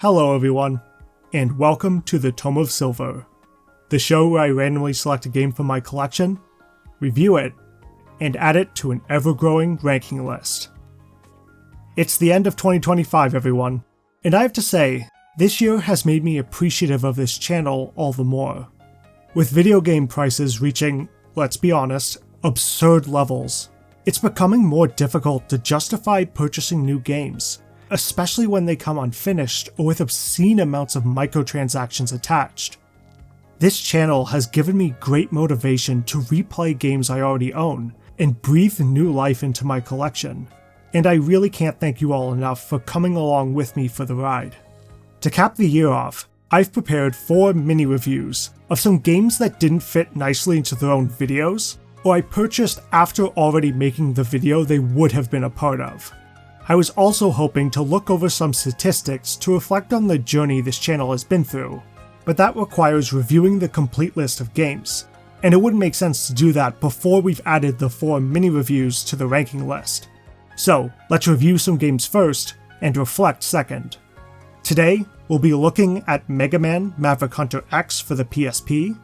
Hello everyone, and welcome to the Tome of Silver, the show where I randomly select a game from my collection, review it, and add it to an ever-growing ranking list. It's the end of 2025, everyone, and I have to say, this year has made me appreciative of this channel all the more. With video game prices reaching, let's be honest, absurd levels, it's becoming more difficult to justify purchasing new games, especially when they come unfinished or with obscene amounts of microtransactions attached. This channel has given me great motivation to replay games I already own and breathe new life into my collection, and I really can't thank you all enough for coming along with me for the ride. To cap the year off, I've prepared 4 mini reviews of some games that didn't fit nicely into their own videos, or I purchased after already making the video they would have been a part of. I was also hoping to look over some statistics to reflect on the journey this channel has been through, but that requires reviewing the complete list of games, and it wouldn't make sense to do that before we've added the 4 mini reviews to the ranking list. So let's review some games first and reflect second. Today, we'll be looking at Man Maverick Hunter X for the PSP,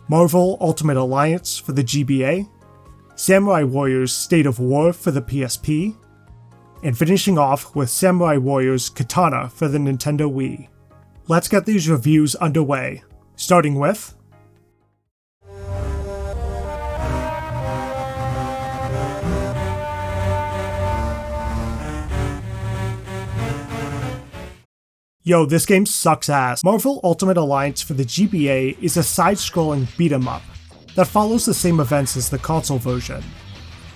Marvel Ultimate Alliance for the GBA, Samurai Warriors State of War for the PSP, and finishing off with Samurai Warriors Katana for the Nintendo Wii. Let's get these reviews underway, starting with Yo, this game sucks ass. Marvel Ultimate Alliance for the GBA is a side-scrolling beat-em-up that follows the same events as the console version,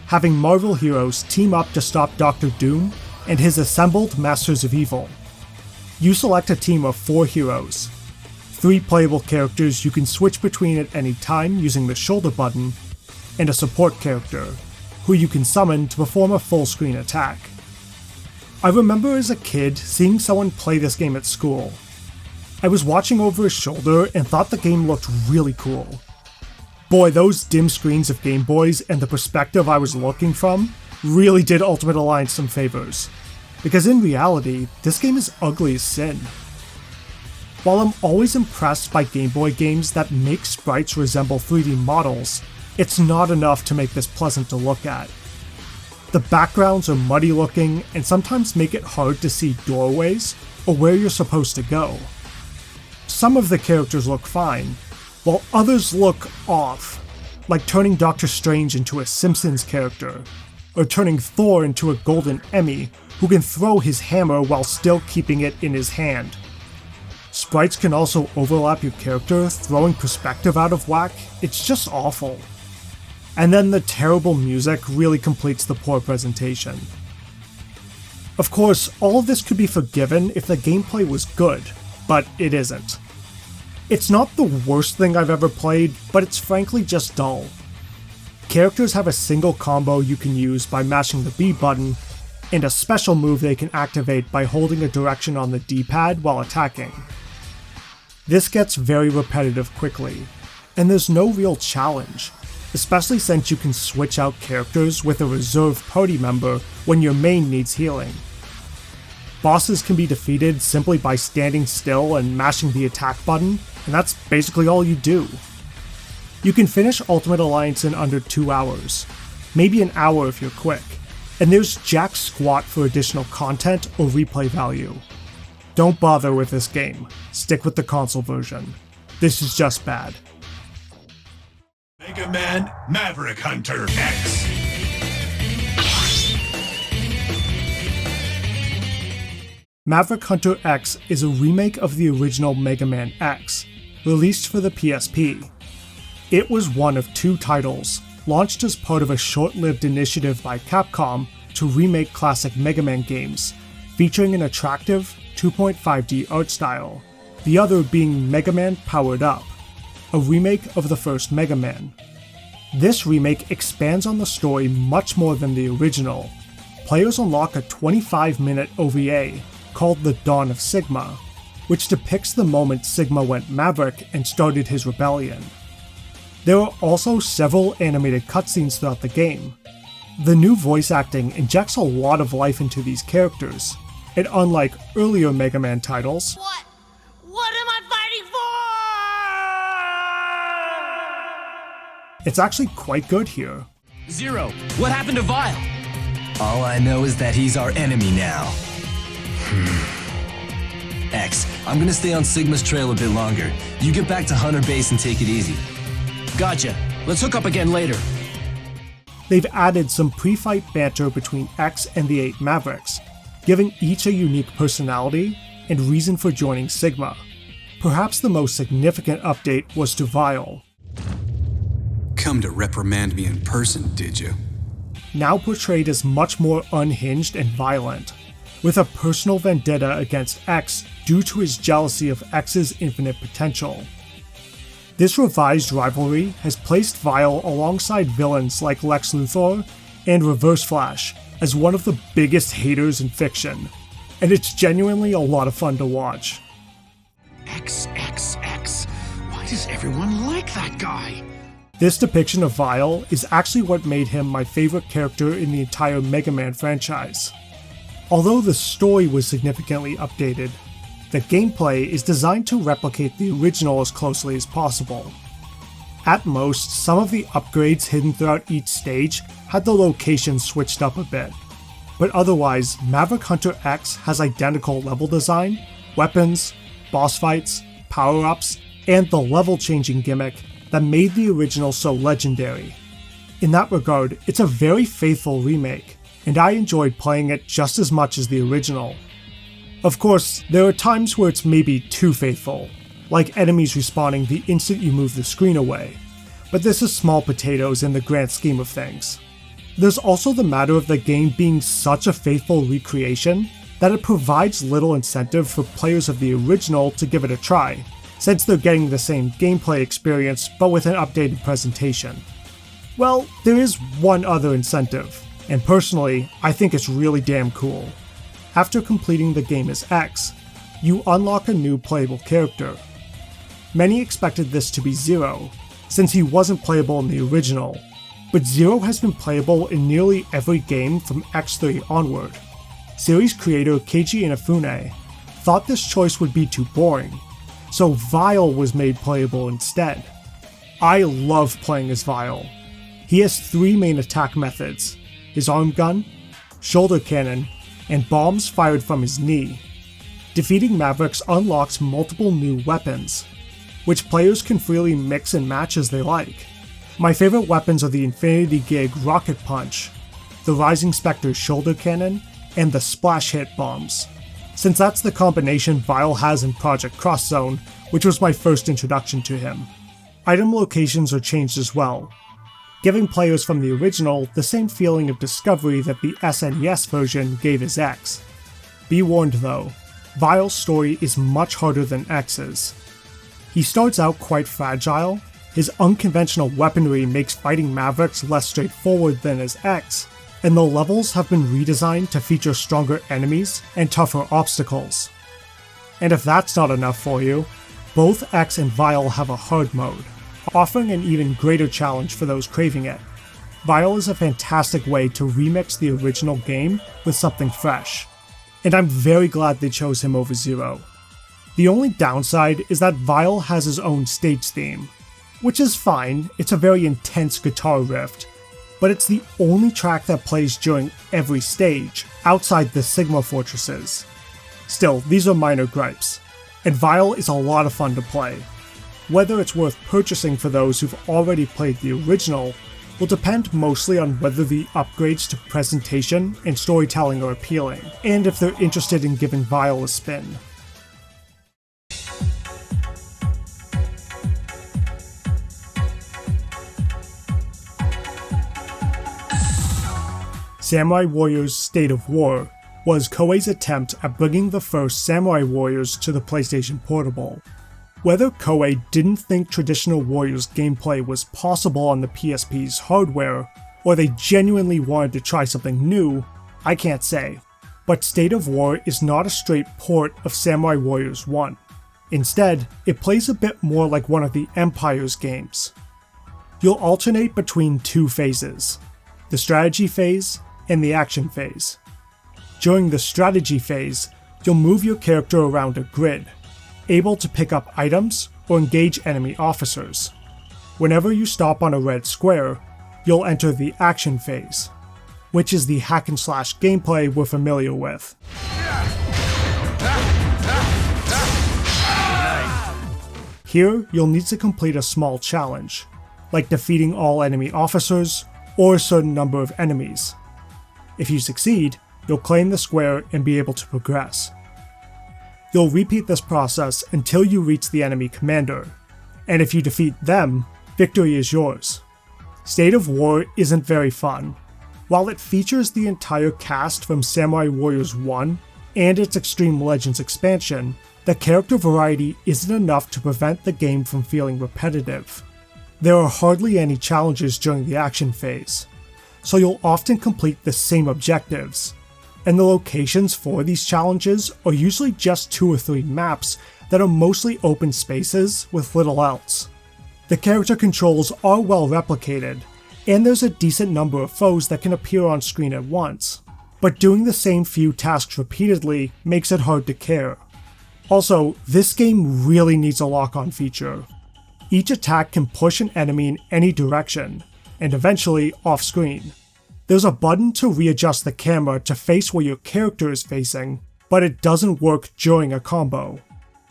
having Marvel heroes team up to stop Doctor Doom and his assembled Masters of Evil. You select a team of 4 heroes, 3 playable characters you can switch between at any time using the shoulder button, and a support character, who you can summon to perform a full-screen attack. I remember as a kid seeing someone play this game at school. I was watching over his shoulder and thought the game looked really cool. Boy, those dim screens of Game Boys and the perspective I was looking from really did Ultimate Alliance some favors, because in reality, this game is ugly as sin. While I'm always impressed by Game Boy games that make sprites resemble 3D models, it's not enough to make this pleasant to look at. The backgrounds are muddy looking and sometimes make it hard to see doorways or where you're supposed to go. Some of the characters look fine, while others look off, like turning Doctor Strange into a Simpsons character, or turning Thor into a golden Emmy who can throw his hammer while still keeping it in his hand. Sprites can also overlap your character, throwing perspective out of whack. It's just awful. And then the terrible music really completes the poor presentation. Of course, all of this could be forgiven if the gameplay was good, but it isn't. It's not the worst thing I've ever played, but it's frankly just dull. Characters have a single combo you can use by mashing the B button, and a special move they can activate by holding a direction on the D-pad while attacking. This gets very repetitive quickly, and there's no real challenge, especially since you can switch out characters with a reserve party member when your main needs healing. Bosses can be defeated simply by standing still and mashing the attack button, and that's basically all you do. You can finish Ultimate Alliance in under 2 hours, maybe an hour if you're quick, and there's jack squat for additional content or replay value. Don't bother with this game, stick with the console version. This is just bad. Man Maverick Hunter X. Maverick Hunter X is a remake of the original Mega Man X, released for the PSP. It was one of 2 titles, launched as part of a short-lived initiative by Capcom to remake classic Mega Man games, featuring an attractive 2.5D art style, the other being Mega Man Powered Up, a remake of the first Mega Man. This remake expands on the story much more than the original. Players unlock a 25-minute OVA called The Dawn of Sigma, which depicts the moment Sigma went Maverick and started his rebellion. There are also several animated cutscenes throughout the game. The new voice acting injects a lot of life into these characters, and unlike earlier Mega Man titles, What? What am I fighting for? it's actually quite good here. Zero, what happened to Vile? All I know is that he's our enemy now. X, I'm gonna stay on Sigma's trail a bit longer. You get back to Hunter Base and take it easy. Gotcha. Let's hook up again later. They've added some pre-fight banter between X and the 8 Mavericks, giving each a unique personality and reason for joining Sigma. Perhaps the most significant update was to Vile. Come to reprimand me in person, did you? Now portrayed as much more unhinged and violent, with a personal vendetta against X due to his jealousy of X's infinite potential. This revised rivalry has placed Vile alongside villains like Lex Luthor and Reverse Flash as one of the biggest haters in fiction, and it's genuinely a lot of fun to watch. X. Why does everyone like that guy? This depiction of Vile is actually what made him my favorite character in the entire Mega Man franchise. Although the story was significantly updated, the gameplay is designed to replicate the original as closely as possible. At most, some of the upgrades hidden throughout each stage had the location switched up a bit, but otherwise, Maverick Hunter X has identical level design, weapons, boss fights, power-ups, and the level-changing gimmick that made the original so legendary. In that regard, it's a very faithful remake, and I enjoyed playing it just as much as the original. Of course, there are times where it's maybe too faithful, like enemies respawning the instant you move the screen away, but this is small potatoes in the grand scheme of things. There's also the matter of the game being such a faithful recreation that it provides little incentive for players of the original to give it a try, since they're getting the same gameplay experience but with an updated presentation. Well, there is one other incentive, and personally, I think it's really damn cool. After completing the game as X, you unlock a new playable character. Many expected this to be Zero, since he wasn't playable in the original, but Zero has been playable in nearly every game from X3 onward. Series creator Keiji Inafune thought this choice would be too boring, so Vile was made playable instead. I love playing as Vile. He has 3 main attack methods: his arm gun, shoulder cannon, and bombs fired from his knee. Defeating Mavericks unlocks multiple new weapons, which players can freely mix and match as they like. My favorite weapons are the Infinity Gig Rocket Punch, the Rising Spectre Shoulder Cannon, and the Splash Hit bombs, since that's the combination Vile has in Project Cross Zone, which was my first introduction to him. Item locations are changed as well, giving players from the original the same feeling of discovery that the SNES version gave as X. Be warned though, Vile's story is much harder than X's. He starts out quite fragile, his unconventional weaponry makes fighting Mavericks less straightforward than as X, and the levels have been redesigned to feature stronger enemies and tougher obstacles. And if that's not enough for you, both X and Vile have a hard mode, offering an even greater challenge for those craving it. Vile is a fantastic way to remix the original game with something fresh, and I'm very glad they chose him over Zero. The only downside is that Vile has his own stage theme, which is fine, it's a very intense guitar riff, but it's the only track that plays during every stage, outside the Sigma fortresses. Still, these are minor gripes, and Vile is a lot of fun to play. Whether it's worth purchasing for those who've already played the original will depend mostly on whether the upgrades to presentation and storytelling are appealing, and if they're interested in giving Vile a spin. Samurai Warriors State of War was Koei's attempt at bringing the first Samurai Warriors to the PlayStation Portable. Whether Koei didn't think traditional Warriors gameplay was possible on the PSP's hardware, or they genuinely wanted to try something new, I can't say. But State of War is not a straight port of Samurai Warriors 1. Instead, it plays a bit more like one of the Empire's games. You'll alternate between 2 phases: the strategy phase and the action phase. During the strategy phase, you'll move your character around a grid, able to pick up items or engage enemy officers. Whenever you stop on a red square, you'll enter the action phase, which is the hack and slash gameplay we're familiar with. Here, you'll need to complete a small challenge, like defeating all enemy officers or a certain number of enemies. If you succeed, you'll claim the square and be able to progress. You'll repeat this process until you reach the enemy commander, and if you defeat them, victory is yours. State of War isn't very fun. While it features the entire cast from Samurai Warriors 1 and its Extreme Legends expansion, the character variety isn't enough to prevent the game from feeling repetitive. There are hardly any challenges during the action phase, so you'll often complete the same objectives, and the locations for these challenges are usually just 2 or 3 maps that are mostly open spaces with little else. The character controls are well replicated, and there's a decent number of foes that can appear on screen at once, but doing the same few tasks repeatedly makes it hard to care. Also, this game really needs a lock-on feature. Each attack can push an enemy in any direction, and eventually off-screen. There's a button to readjust the camera to face where your character is facing, but it doesn't work during a combo.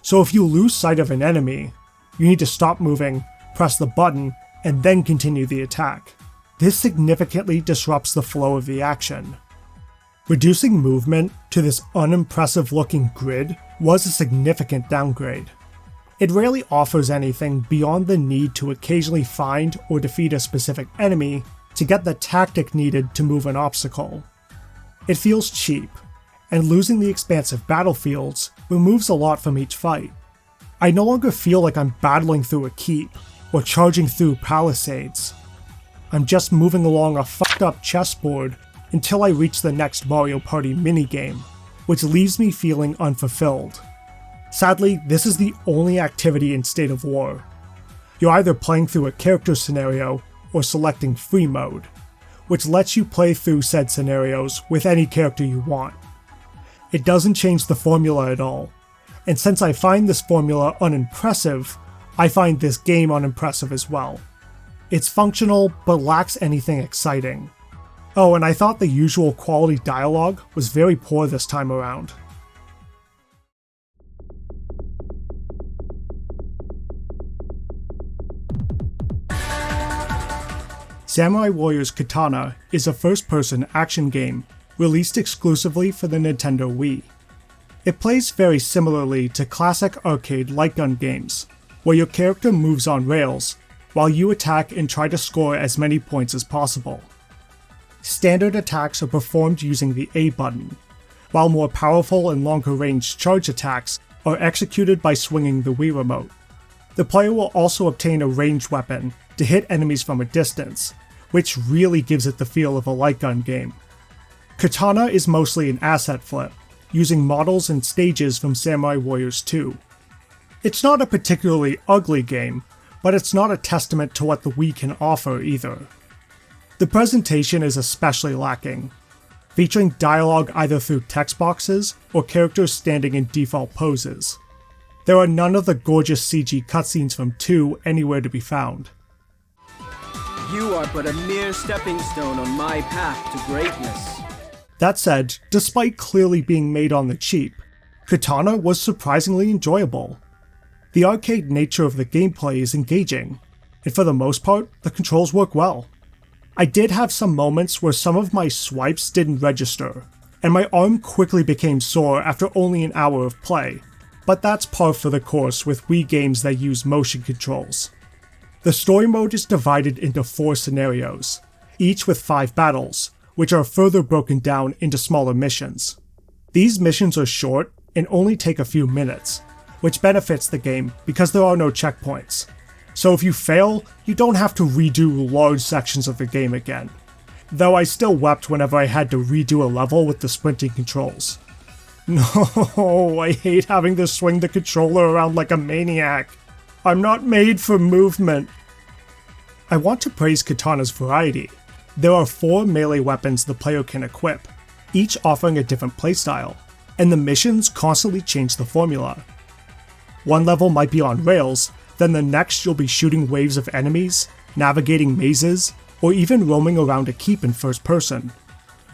So if you lose sight of an enemy, you need to stop moving, press the button, and then continue the attack. This significantly disrupts the flow of the action. Reducing movement to this unimpressive looking grid was a significant downgrade. It rarely offers anything beyond the need to occasionally find or defeat a specific enemy to get the tactic needed to move an obstacle. It feels cheap, and losing the expansive battlefields removes a lot from each fight. I no longer feel like I'm battling through a keep or charging through palisades. I'm just moving along a fucked up chessboard until I reach the next Mario Party minigame, which leaves me feeling unfulfilled. Sadly, this is the only activity in State of War. You're either playing through a character scenario or selecting free mode, which lets you play through said scenarios with any character you want. It doesn't change the formula at all, and since I find this formula unimpressive, I find this game unimpressive as well. It's functional, but lacks anything exciting. Oh, and I thought the usual quality dialogue was very poor this time around. Samurai Warriors Katana is a first-person action game released exclusively for the Nintendo Wii. It plays very similarly to classic arcade light gun games, where your character moves on rails, while you attack and try to score as many points as possible. Standard attacks are performed using the A button, while more powerful and longer-range charge attacks are executed by swinging the Wii remote. The player will also obtain a ranged weapon to hit enemies from a distance, which really gives it the feel of a light gun game. Katana is mostly an asset flip, using models and stages from Samurai Warriors 2. It's not a particularly ugly game, but it's not a testament to what the Wii can offer either. The presentation is especially lacking, featuring dialogue either through text boxes or characters standing in default poses. There are none of the gorgeous CG cutscenes from 2 anywhere to be found. You are but a mere stepping stone on my path to greatness. That said, despite clearly being made on the cheap, Katana was surprisingly enjoyable. The arcade nature of the gameplay is engaging, and for the most part, the controls work well. I did have some moments where some of my swipes didn't register, and my arm quickly became sore after only an hour of play, but that's par for the course with Wii games that use motion controls. The story mode is divided into 4 scenarios, each with 5 battles, which are further broken down into smaller missions. These missions are short and only take a few minutes, which benefits the game because there are no checkpoints. So if you fail, you don't have to redo large sections of the game again. Though I still wept whenever I had to redo a level with the sprinting controls. No, I hate having to swing the controller around like a maniac. I'm not made for movement. I want to praise Katana's variety. There are 4 melee weapons the player can equip, each offering a different playstyle, and the missions constantly change the formula. One level might be on rails, then the next you'll be shooting waves of enemies, navigating mazes, or even roaming around a keep in first person.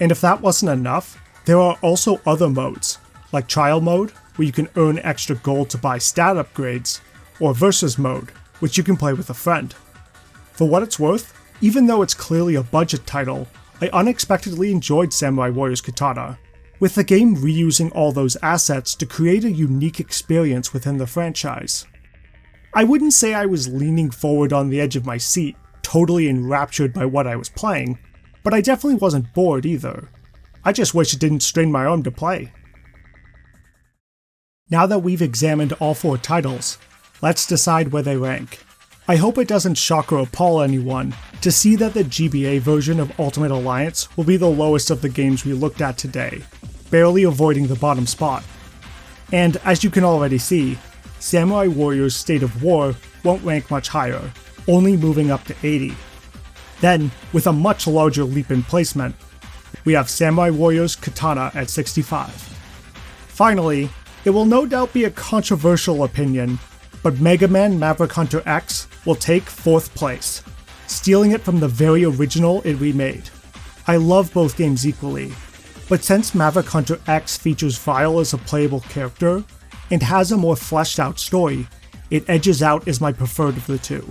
And if that wasn't enough, there are also other modes, like Trial Mode, where you can earn extra gold to buy stat upgrades, or Versus Mode, which you can play with a friend. For what it's worth, even though it's clearly a budget title, I unexpectedly enjoyed Samurai Warriors Katana, with the game reusing all those assets to create a unique experience within the franchise. I wouldn't say I was leaning forward on the edge of my seat, totally enraptured by what I was playing, but I definitely wasn't bored either. I just wish it didn't strain my arm to play. Now that we've examined all 4 titles, let's decide where they rank. I hope it doesn't shock or appall anyone to see that the GBA version of Ultimate Alliance will be the lowest of the games we looked at today, barely avoiding the bottom spot. And as you can already see, Samurai Warriors State of War won't rank much higher, only moving up to 80. Then, with a much larger leap in placement, we have Samurai Warriors Katana at 65. Finally, it will no doubt be a controversial opinion, but Man Maverick Hunter X will take 4th place, stealing it from the very original it remade. I love both games equally, but since Maverick Hunter X features Vile as a playable character, and has a more fleshed out story, it edges out as my preferred of the two.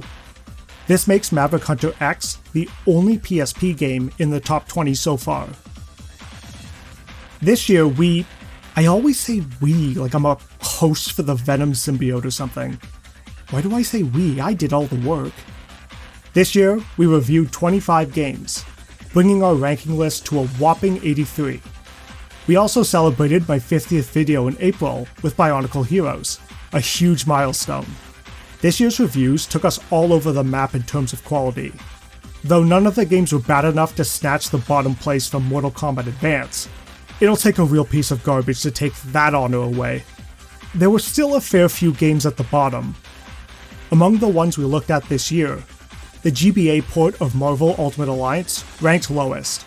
This makes Maverick Hunter X the only PSP game in the top 20 so far. This year I always say we like I'm a host for the Venom symbiote or something. Why do I say we? I did all the work. This year, we reviewed 25 games, bringing our ranking list to a whopping 83. We also celebrated my 50th video in April with Bionicle Heroes, a huge milestone. This year's reviews took us all over the map in terms of quality. Though none of the games were bad enough to snatch the bottom place from Mortal Kombat Advance, it'll take a real piece of garbage to take that honor away. There were still a fair few games at the bottom. Among the ones we looked at this year, the GBA port of Marvel Ultimate Alliance ranked lowest,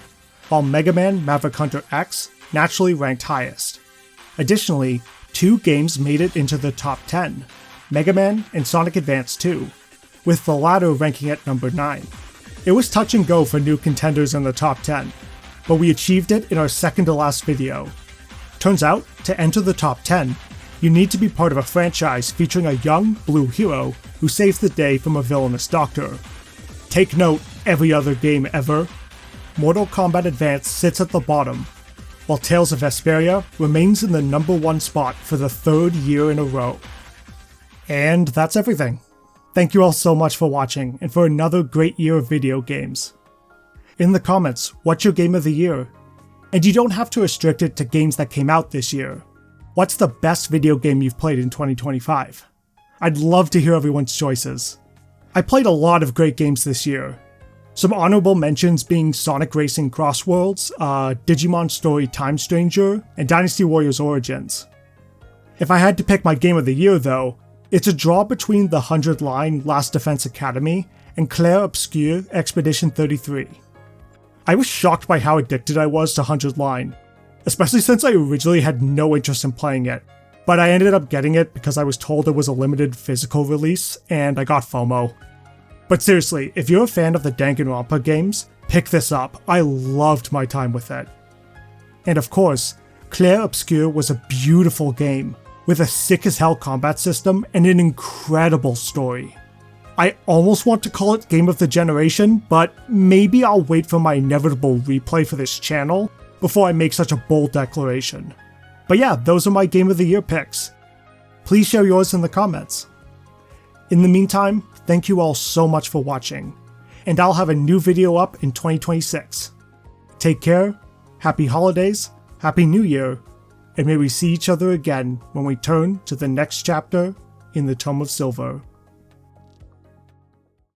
while Man Maverick Hunter X naturally ranked highest. Additionally, 2 games made it into the top 10, Mega Man and Sonic Advance 2, with the latter ranking at number 9. It was touch and go for new contenders in the top 10, but we achieved it in our second to last video. Turns out, to enter the top 10, you need to be part of a franchise featuring a young, blue hero who saves the day from a villainous doctor. Take note, every other game ever. Mortal Kombat Advance sits at the bottom, while Tales of Vesperia remains in the number 1 spot for the 3rd year in a row. And that's everything. Thank you all so much for watching and for another great year of video games. In the comments, what's your game of the year? And you don't have to restrict it to games that came out this year. What's the best video game you've played in 2025? I'd love to hear everyone's choices. I played a lot of great games this year. Some honorable mentions being Sonic Racing Cross Worlds, Digimon Story Time Stranger, and Dynasty Warriors Origins. If I had to pick my game of the year though, it's a draw between the 100-line Last Defense Academy and Clair Obscur Expedition 33. I was shocked by how addicted I was to 100-line, especially since I originally had no interest in playing it, but I ended up getting it because I was told it was a limited physical release, and I got FOMO. But seriously, if you're a fan of the Danganronpa games, pick this up. I loved my time with it. And of course, Clair Obscur was a beautiful game, with a sick-as-hell combat system and an incredible story. I almost want to call it Game of the Generation, but maybe I'll wait for my inevitable replay for this channel before I make such a bold declaration. But yeah, those are my Game of the Year picks. Please share yours in the comments. In the meantime, thank you all so much for watching, and I'll have a new video up in 2026. Take care, happy holidays, happy new year, and may we see each other again when we turn to the next chapter in the Tome of Silver.